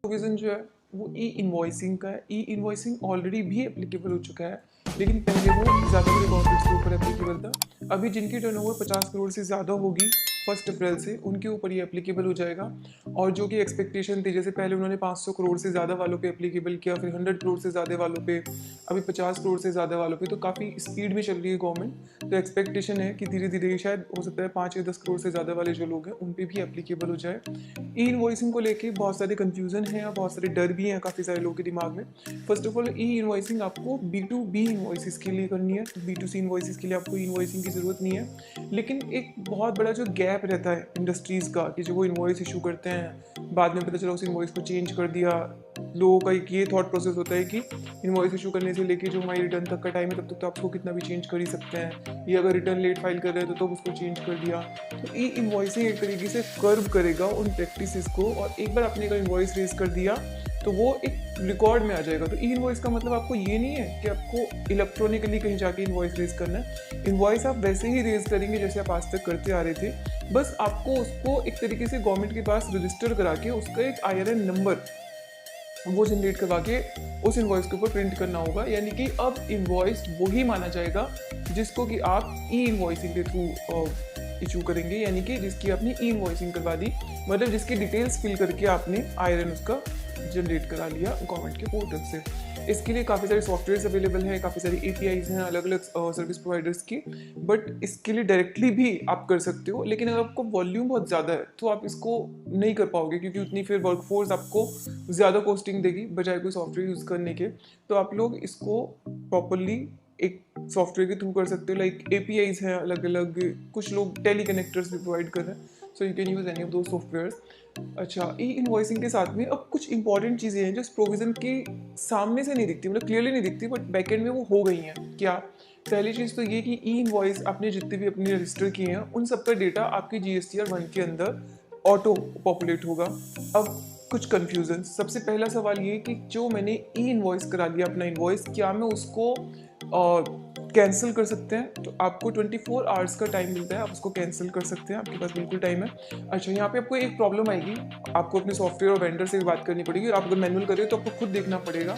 Provision जो है वो ई इनवॉइसिंग का है। ई इनवॉइसिंग ऑलरेडी भी एप्लीकेबल हो चुका है, लेकिन पहले वो ज़्यादातर गवर्नमेंट्स के ऊपर एप्लीकेबल था। अभी जिनकी टर्नओवर 50 करोड़ से ज़्यादा होगी 1 अप्रैल से, उनके ऊपर ये एप्लीकेबल हो जाएगा। और जो कि एक्सपेक्टेशन थी, जैसे पहले उन्होंने 500 करोड़ से ज़्यादा वालों पे एप्लीकेबल किया, फिर 100 करोड़ से ज़्यादा वालों पे, अभी 50 करोड़ से ज़्यादा वालों पे, तो काफ़ी स्पीड में चल रही है गवर्नमेंट। तो एक्सपेक्टेशन है कि धीरे धीरे शायद हो सकता है 5 या 10 करोड़ से ज़्यादा वाले जो लोग हैं उन पे भी एप्लीकेबल हो जाए। ई इनवॉइसिंग को लेके बहुत सारे कन्फ्यूज़न है, बहुत सारे डर भी हैं काफ़ी सारे लोगों के दिमाग में। First of all, E invoicing आपको B2B इनवॉइसेस के लिए करनी है, B2C इनवॉइसेस के लिए आपको इनवॉइसिंग की ज़रूरत नहीं है। लेकिन एक बहुत बड़ा जो गैप रहता है इंडस्ट्रीज़ का, कि जो वो इनवॉइस इशू करते हैं, बाद में पता चला उस इनवॉइस को चेंज कर दिया। लोगों का एक ये थॉट प्रोसेस होता है कि इनवॉइस इशू करने से लेके जो हमारी रिटर्न तक का टाइम है, तब तक तो आपको कितना भी चेंज कर ही सकते हैं, ये अगर रिटर्न लेट फाइल कर रहे हैं तो उसको चेंज कर दिया। तो ई इनवॉइसिंग एक तरीके से कर्व करेगा उन प्रैक्टिसेस को, और एक बार आपने अगर इनवॉइस रेज कर दिया तो वो एक रिकॉर्ड में आ जाएगा। तो ई इनवॉइस का मतलब आपको ये नहीं है कि आपको इलेक्ट्रॉनिकली कहीं जाके इनवॉइस रेज करना है। इनवॉइस आप वैसे ही रेज करेंगे जैसे आप आज तक करते आ रहे थे, बस आपको उसको एक तरीके से गवर्नमेंट के पास रजिस्टर करा के उसका एक IRN नंबर वो जनरेट करवा के उस इनवॉइस के ऊपर प्रिंट करना होगा। यानी कि अब इनवॉइस वही माना जाएगा जिसको कि आप ई इनवॉइसिंग के थ्रू इशू करेंगे, यानी कि जिसकी आपने ई इनवॉइसिंग करवा दी, मतलब जिसकी डिटेल्स फिल करके आपने IRN उसका जनरेट करा लिया गवर्नमेंट के पोर्टल से। इसके लिए काफ़ी सारे सॉफ्टवेयर्स अवेलेबल हैं, काफ़ी सारी APIs हैं अलग अलग सर्विस प्रोवाइडर्स की, बट इसके लिए डायरेक्टली भी आप कर सकते हो। लेकिन अगर आपको वॉल्यूम बहुत ज़्यादा है तो आप इसको नहीं कर पाओगे, क्योंकि उतनी फिर वर्कफोर्स आपको ज़्यादा कॉस्टिंग देगी बजाय कोई सॉफ्टवेयर यूज़ करने के। तो आप लोग इसको प्रॉपरली एक सॉफ्टवेयर के थ्रू कर सकते हो। लाइक APIs हैं अलग अलग, कुछ लोग टेली कनेक्टर्स भी प्रोवाइड कर रहे हैं, so you can use any of दो सॉफ्टवेयर्स। अच्छा, ई इनवॉइसिंग के साथ में अब कुछ इंपॉर्टेंट चीज़ें हैं जो इस प्रोविज़न के सामने से नहीं दिखती, मतलब क्लियरली नहीं दिखती, बट बैकएंड में वो हो गई हैं। क्या? पहली चीज़ तो ये कि ई इनवॉइस आपने जितने भी अपने रजिस्टर किए हैं उन सब का डेटा आपके GSTR 1 के अंदर ऑटो पॉपुलेट होगा। अब कुछ कन्फ्यूज़न, सबसे पहला सवाल ये कि जो मैंने ई इनवॉइस करा लिया अपना इनवॉइस, क्या मैं उसको कैंसिल कर सकते हैं? तो आपको 24 आवर्स का टाइम मिलता है, आप उसको कैंसिल कर सकते हैं, आपके पास बिल्कुल टाइम है। अच्छा, यहाँ पे आपको एक प्रॉब्लम आएगी, आपको अपने सॉफ्टवेयर और वेंडर से भी बात करनी पड़ेगी, और आप अगर मैनुअल कर रहे हो तो आपको खुद देखना पड़ेगा।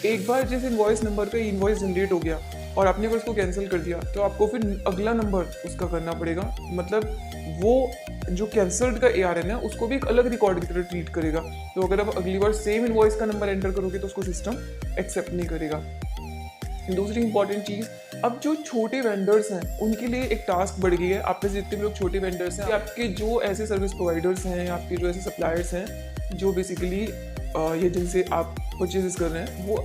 एक बार जिस इनवॉइस नंबर का इनवॉइस जनरेट हो गया और आपने अगर उसको कैंसिल कर दिया, तो आपको फिर अगला नंबर उसका करना पड़ेगा। मतलब वो जो कैंसल्ड का ARN है उसको भी एक अलग रिकॉर्ड की तरह ट्रीट करेगा। तो अगर आप अगली बार सेम इनवॉइस का नंबर एंटर करोगे तो उसको सिस्टम एक्सेप्ट नहीं करेगा। दूसरी इंपॉर्टेंट चीज़, अब जो छोटे वेंडर्स हैं उनके लिए एक टास्क बढ़ गई है। आप में से जितने भी लोग छोटे वेंडर्स हैं, आपके जो ऐसे सर्विस प्रोवाइडर्स हैं, आपके जो ऐसे सप्लायर्स हैं जो बेसिकली ये जिनसे आप परचेजेस कर रहे हैं, वो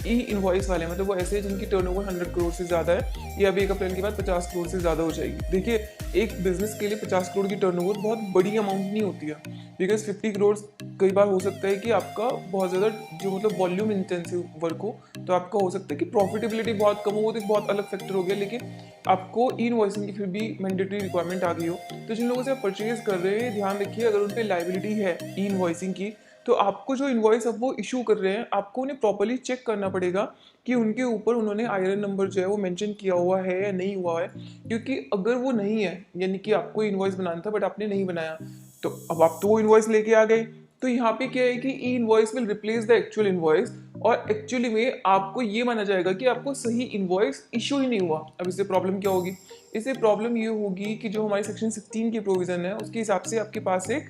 ई इनवॉइस वाले, मतलब वो ऐसे हैं जिनकी टर्नओवर 100 करोड़ से ज़्यादा है, या अभी 1 अप्रैल के बाद 50 करोड़ से ज़्यादा हो जाएगी। देखिए, एक बिजनेस के लिए 50 करोड़ की टर्नओवर बहुत बड़ी अमाउंट नहीं होती है, बिकॉज 50 करोड़ कई बार हो सकता है कि आपका बहुत ज़्यादा जो मतलब वॉल्यूम इंटेंसिव वर्क हो, तो आपका हो सकता है कि प्रॉफिटेबिलिटी बहुत कम हो, वो तो एक बहुत अलग फैक्टर हो गया। लेकिन आपको ई इनवॉइसिंग की फिर भी मैंडेटरी रिक्वायरमेंट आ गई हो, तो जिन लोगों से आप परचेज कर रहे हैं, ध्यान रखिए, अगर उन पर लाइबिलिटी है ई इनवॉइसिंग की, तो आपको जो इनवॉइस अब वो इशू कर रहे हैं, आपको उन्हें प्रॉपर्ली चेक करना पड़ेगा कि उनके ऊपर उन्होंने IRN नंबर जो है वो मेंशन किया हुआ है या नहीं हुआ है। क्योंकि अगर वो नहीं है, यानी कि आपको इनवॉइस बनाना था बट आपने नहीं बनाया, तो अब आप तो वो इनवॉइस लेके आ गए, तो यहाँ पे क्या है कि ई invoice will replace the actual invoice, और एक्चुअली में आपको ये माना जाएगा कि आपको सही इनवॉइस इशू ही नहीं हुआ। अब इससे प्रॉब्लम क्या होगी? इससे प्रॉब्लम ये होगी कि जो हमारी सेक्शन 16 की प्रोविजन है उसके हिसाब से आपके पास एक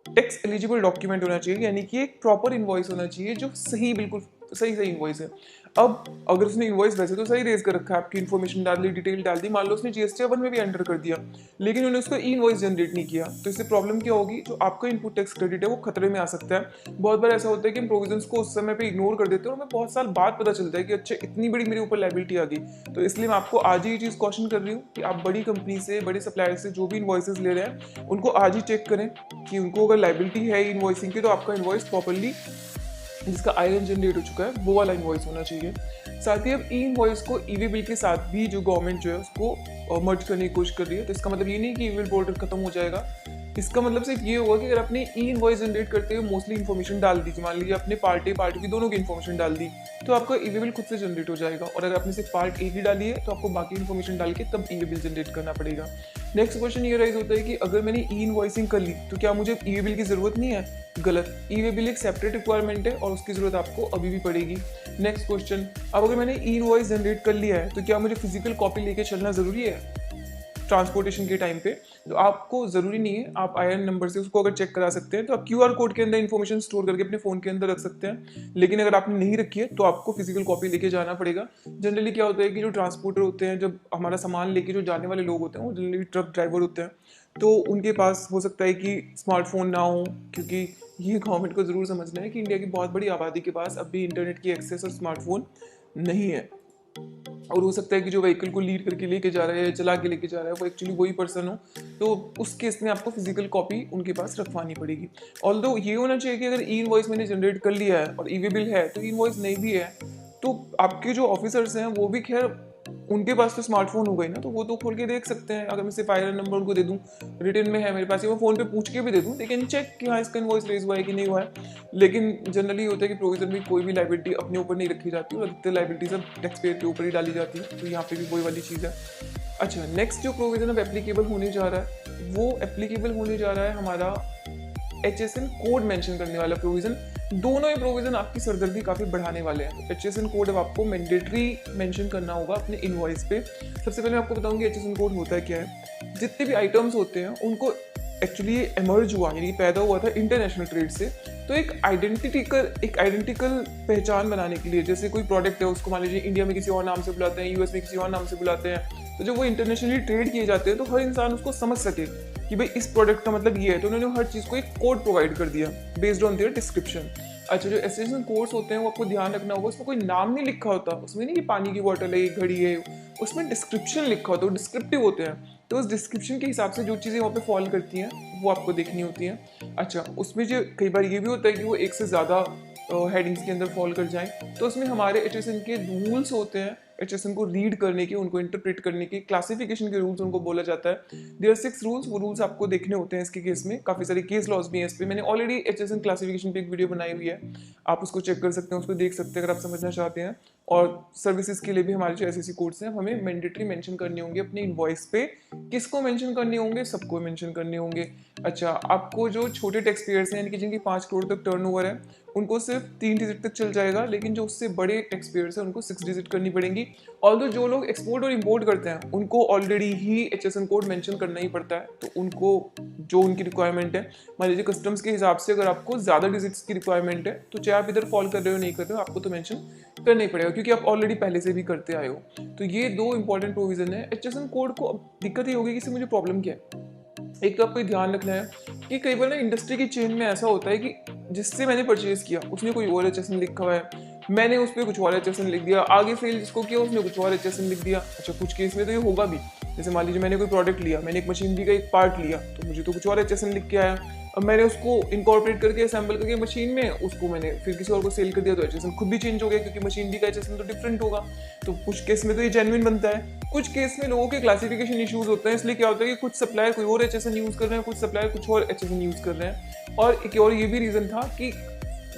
टैक्स एलिजिबल डॉक्यूमेंट होना चाहिए, यानी कि एक प्रॉपर इनवॉइस होना चाहिए जो सही, बिल्कुल सही इनवॉइस है। अब अगर उसने इनवॉइस वैसे तो सही रेज कर रखा है, आपकी इन्फॉर्मेशन डाल दी, डिटेल डाल दी, मान लो उसने GSTR 1 में भी एंटर कर दिया, लेकिन उन्होंने उसका ई इनवॉइस जनरेट नहीं किया, तो इससे प्रॉब्लम क्या होगी? जो आपका इनपुट टैक्स क्रेडिट है वो खतरे में आ सकता है। बहुत बार ऐसा होता है कि हम प्रोविजंस को उस समय पे इग्नोर कर देते हैं और हमें बहुत साल बाद पता चलता है कि अच्छा, इतनी बड़ी मेरे ऊपर लायबिलिटी आ गई। तो इसलिए मैं आपको आज ही ये चीज़ कॉशन कर रही हूँ कि आप बड़ी कंपनी से, बड़े सप्लायर से जो भी इनवॉइसेस ले रहे हैं, उनको आज ही चेक करें कि उनको अगर लायबिलिटी है इनवॉइसिंग की, तो आपका इनवॉइस प्रॉपर्ली जिसका IRN जनरेट हो चुका है वो वाला इनवॉइस होना चाहिए। साथ ही अब ई इनवॉइस को ईवी बिल के साथ भी जो गवर्नमेंट जो है उसको मर्ज करने की कोशिश कर रही है। तो इसका मतलब ये नहीं कि ईवी बिल पोर्टल खत्म हो जाएगा, इसका मतलब सिर्फ ये होगा कि अगर आपने ई इनवॉइस जनरेट करते हुए मोस्टली इन्फॉर्मेशन डाल दी, मान लीजिए आपने पार्ट ए पार्ट बी दोनों की इन्फॉर्मेशन डाल दी, तो आपका ई वे बिल खुद से जनरेट हो जाएगा। और अगर आपने सिर्फ पार्ट ए की डाली है तो आपको बाकी इन्फॉर्मेशन डाल के तब ई वे बिल जनरेट करना पड़ेगा। नेक्स्ट क्वेश्चन ये राइज होता है कि अगर मैंने ई इनवॉइसिंग कर ली तो क्या मुझे ई वे बिल की जरूरत नहीं है? गलत। ई वे बिल एक सेपरेट रिक्वायरमेंट है और उसकी जरूरत आपको अभी भी पड़ेगी। नेक्स्ट क्वेश्चन, अब अगर मैंने ई इनवॉइस जनरेट कर लिया है तो क्या मुझे फिजिकल कॉपी लेके चलना जरूरी है ट्रांसपोर्टेशन के टाइम पे? तो आपको जरूरी नहीं है, आप आईएन नंबर से उसको अगर चेक करा सकते हैं तो आप क्यूआर कोड के अंदर इन्फॉर्मेशन स्टोर करके अपने फोन के अंदर रख सकते हैं। लेकिन अगर आपने नहीं रखी है तो आपको फिजिकल कॉपी लेके जाना पड़ेगा। जनरली क्या होता है कि जो ट्रांसपोर्टर होते हैं, जब हमारा सामान लेके जो जाने वाले लोग होते हैं वो जनरली ट्रक ड्राइवर होते हैं, तो उनके पास हो सकता है कि स्मार्टफोन ना हो, क्योंकि ये गवर्नमेंट को जरूर समझना है कि इंडिया की बहुत बड़ी आबादी के पास अब भी इंटरनेट की एक्सेस और स्मार्टफोन नहीं है। और हो सकता है कि जो व्हीकल को लीड करके लेके जा रहा है, चला के लेके जा रहा है, वो एक्चुअली वही पर्सन हो, तो उस केस में आपको फिजिकल कॉपी उनके पास रखवानी पड़ेगी। ऑल्दो ये होना चाहिए कि अगर ई इनवॉइस मैंने जनरेट कर लिया है और ई वे बिल है, तो ई इनवॉइस नहीं भी है तो आपके जो ऑफिसर्स हैं वो भी खैर उनके पास तो स्मार्टफोन हो गई ना, तो वो तो खोल के देख सकते हैं। अगर मैं सिर्फ आईआर नंबर उनको दे दूं, रिटर्न में है मेरे पास, या मैं फोन पे पूछ के भी दे दूं, लेकिन चेक कि हाँ इसका इनवॉइस रेज हुआ है कि नहीं हुआ है। लेकिन जनरली होता है कि प्रोविजन में कोई भी लाइबिलिटी अपने ऊपर नहीं रखी जाती और अधिकतर लाइबिलिटी सब टैक्स पेयर के ऊपर ही डाली जाती है, तो यहाँ पे भी वही वाली चीज़ है। अच्छा, नेक्स्ट जो प्रोविजन अब एप्लीकेबल होने जा रहा है वो एप्लीकेबल होने जा रहा है हमारा HSN कोड मेंशन करने वाला प्रोविजन। दोनों ही प्रोविजन आपकी सरदर्दी काफी बढ़ाने वाले हैं। HSN कोड अब आपको मैंडेटरी मेंशन करना होगा अपने इनवॉइस पे। सबसे पहले मैं आपको बताऊंगी HSN कोड होता है क्या है। जितने भी आइटम्स होते हैं उनको एक्चुअली एमर्ज हुआ, यानी पैदा हुआ था इंटरनेशनल ट्रेड से, तो एक आइडेंटिकल पहचान बनाने के लिए, जैसे कोई प्रोडक्ट है उसको मान लीजिए इंडिया में किसी और नाम से बुलाते हैं, यूएस में किसी और नाम से बुलाते हैं, तो जब वो इंटरनेशनली ट्रेड किए जाते हैं तो हर इंसान उसको समझ सके कि भाई इस प्रोडक्ट का मतलब ये है, तो उन्होंने हर चीज़ को एक कोड प्रोवाइड कर दिया बेस्ड ऑन देयर डिस्क्रिप्शन। अच्छा, जो एसेंशियल कोड्स होते हैं वो आपको ध्यान रखना होगा, उसमें कोई नाम नहीं लिखा होता, उसमें नहीं कि पानी की बोतल है, ये घड़ी है, उसमें डिस्क्रिप्शन लिखा होता है, वो डिस्क्रिप्टिव होते हैं। तो उस डिस्क्रिप्शन के हिसाब से जो चीज़ें वहाँ पे फॉलो करती हैं वो आपको देखनी होती हैं। अच्छा, उसमें जो कई बार ये भी होता है कि वो एक से ज़्यादा हेडिंग्स के अंदर फॉलो कर जाएं, तो उसमें हमारे HSN के रूल्स होते हैं, HSN को रीड करने के, उनको इंटरप्रेट करने के, क्लासिफिकेशन के रूल्स उनको बोला जाता है। देयर आर 6 रूल्स, वो रूल्स आपको देखने होते हैं इसके केस में। काफ़ी सारे केस लॉज भी हैं इस पे, मैंने ऑलरेडी HSN क्लासिफिकेशन पे एक वीडियो बनाई हुई है, आप उसको चेक कर सकते हैं, उसको देख सकते हैं अगर आप समझना चाहते हैं। और सर्विसेज के लिए भी हमारे जो SSC कोड्स हैं हमें मैंडेटरी मेंशन करने होंगे अपने इनवॉइस पे। किसको मेंशन करने होंगे? सबको मेंशन करने होंगे। अच्छा, आपको जो छोटे टैक्स पेयर्स हैं, यानी कि जिनकी 5 करोड़ तक टर्नओवर है, उनको सिर्फ 3 डिजिट तक चल जाएगा, लेकिन जो उससे बड़े टैक्स पेयर्स हैं उनको 6 डिजिट करनी पड़ेंगी। ऑल्दो जो लोग एक्सपोर्ट और इंपोर्ट करते हैं उनको ऑलरेडी ही HSN कोड मेंशन करना ही पड़ता है, तो उनको जो उनकी रिक्वायरमेंट है, मान लीजिए कस्टम्स के हिसाब से अगर आपको ज़्यादा डिजिट्स की रिक्वायरमेंट है तो चाहे आप इधर फॉल कर रहे हो नहीं कर रहे हो, आपको तो मेंशन करना ही पड़ेगा, क्योंकि आप ऑलरेडी पहले से भी करते आए हो। तो ये 2 इंपॉर्टेंट प्रोविजन है HSN कोड को। अब दिक्कत ये होगी कि इससे मुझे प्रॉब्लम क्या है। एक तो आपको ध्यान रखना है कि कई बार ना इंडस्ट्री की चेन में ऐसा होता है कि जिससे मैंने परचेज किया उसने कोई और HSN लिखा हुआ है, मैंने उस पर कुछ और HSN लिख दिया, आगे सेल जिसको किया उसने कुछ और HSN लिख दिया। अच्छा, कुछ केस में तो ये होगा भी, जैसे मान लीजिए मैंने कोई प्रोडक्ट लिया, मैंने एक मशीनरी का एक पार्ट लिया, तो मुझे तो कुछ और HSN लिख के आया। अब मैंने उसको इनकॉर्पोरेट करके असेंबल करके मशीन में उसको मैंने फिर किसी और को सेल कर दिया, तो HSN खुद भी चेंज हो गया, क्योंकि मशीनरी का HSN तो डिफरेंट होगा। तो कुछ केस में तो ये जेन्युइन बनता है, कुछ केस में लोगों के क्लासिफिकेशन इश्यूज होते हैं, इसलिए क्या होता है कि कुछ सप्लायर कोई और HSN यूज कर रहे हैं, कुछ सप्लायर कुछ और HSN यूज कर रहे हैं। और एक और ये भी रीजन था कि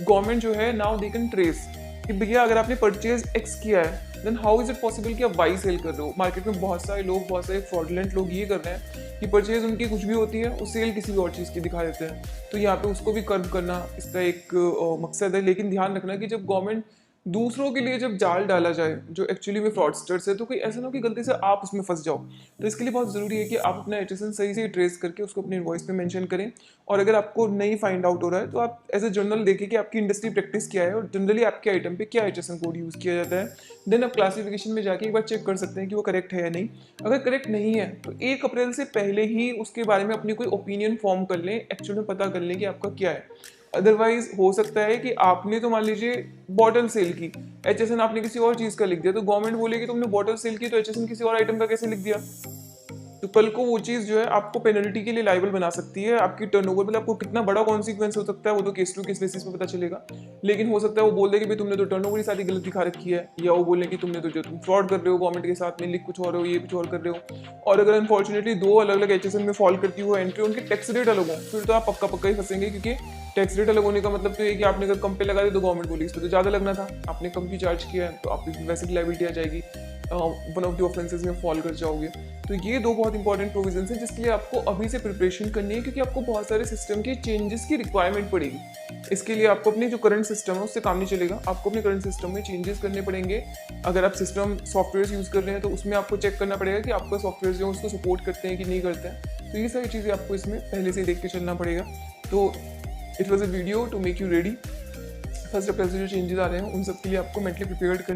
गवर्नमेंट जो है नाउ दे कैन ट्रेस कि भैया अगर आपने परचेज X किया है then how is it possible कि आप Y सेल कर रहे हो। मार्केट में बहुत सारे लोग, बहुत सारे फ्रॉडलेंट लोग ये कर रहे हैं कि परचेज उनकी कुछ भी होती है, वो सेल किसी भी और चीज़ की दिखा देते हैं। तो यहाँ पे उसको भी कर्व करना इसका एक मकसद है। लेकिन ध्यान रखना कि जब गवर्नमेंट दूसरों के लिए जब जाल डाला जाए जो एक्चुअली में फ्रॉडस्टर्स है, तो कोई ऐसा ना हो कि गलती से आप उसमें फंस जाओ। तो इसके लिए बहुत ज़रूरी है कि आप अपना HSN सही से ट्रेस करके उसको अपने इनवॉइस पे मेंशन करें। और अगर आपको नहीं फाइंड आउट हो रहा है तो आप एज ए जर्नल देखें कि आपकी इंडस्ट्री प्रैक्टिस क्या है और जनरली आपके आइटम पे क्या HSN कोड यूज़ किया जाता है। देन आप क्लासिफिकेशन में जाके एक बार चेक कर सकते हैं कि वो करेक्ट है या नहीं। अगर करेक्ट नहीं है तो 1 अप्रैल से पहले ही उसके बारे में अपनी कोई ओपिनियन फॉर्म कर लें, एक्चुअल में पता कर लें कि आपका क्या है। अदरवाइज हो सकता है कि आपने तो मान लीजिए बॉटल सेल की, HSN आपने किसी और चीज़ का लिख दिया, तो गवर्नमेंट बोलेगी तुमने बॉटल सेल की तो HSN किसी और आइटम का कैसे लिख दिया। तो कल को वो चीज़ जो है आपको पेनल्टी के लिए लाइबल बना सकती है। आपकी टर्नओवर मतलब आपको कितना बड़ा कॉन्सिक्वेंस हो सकता है वो तो केस टू केस बेसिस पे पता चलेगा, लेकिन हो सकता है वो बोल दे कि भाई तुमने तो टर्नओवर ही सारी गलत दिखा रखी है, या वो बोले कि तुमने तो जो तुम फ्रॉड कर रहे हो गवर्नमेंट के साथ में, लिख कुछ और हो ये कुछ और कर रहे हो। और अगर अनफॉर्चुनेटली दो अलग अलग HSN में फॉल करती हो एंट्री, उनके टैक्स रेट अलग हो, फिर तो आप पक्का पक्का ही फंसेंगे, क्योंकि टैक्स रेट अलग होने का मतलब तो ये कि आपने अगर कम पे लगा दिया तो गवर्नमेंट बोली इस पर तो ज़्यादा लगना था, आपने कम की चार्ज किया है तो आप वैसे लाइबिलिटी आ जाएगी, वन ऑफ द ऑफेंसेस में फॉल कर जाओगे। तो ये दो बहुत इंपॉर्टेंट प्रोविजन है जिसके लिए आपको अभी से प्रिपरेशन करनी है, क्योंकि आपको बहुत सारे सिस्टम के चेंजेस की रिक्वायरमेंट पड़ेगी। इसके लिए आपको अपनी जो करंट सिस्टम है उससे काम नहीं चलेगा, आपको अपने करंट सिस्टम में चेंजेस करने पड़ेंगे। अगर आप सिस्टम सॉफ्टवेयर यूज़ कर रहे हैं तो उसमें आपको चेक करना पड़ेगा कि आपका सॉफ्टवेयर जो है उसको सपोर्ट करते हैं कि नहीं करते हैं। तो ये सारी चीज़ें आपको इसमें पहले से देख के चलना पड़ेगा। तो it was a video to make you ready. First April से जो चेंजेस आ रहे हैं उन सब के लिए आपको मेंटली प्रिपेयर्ड करना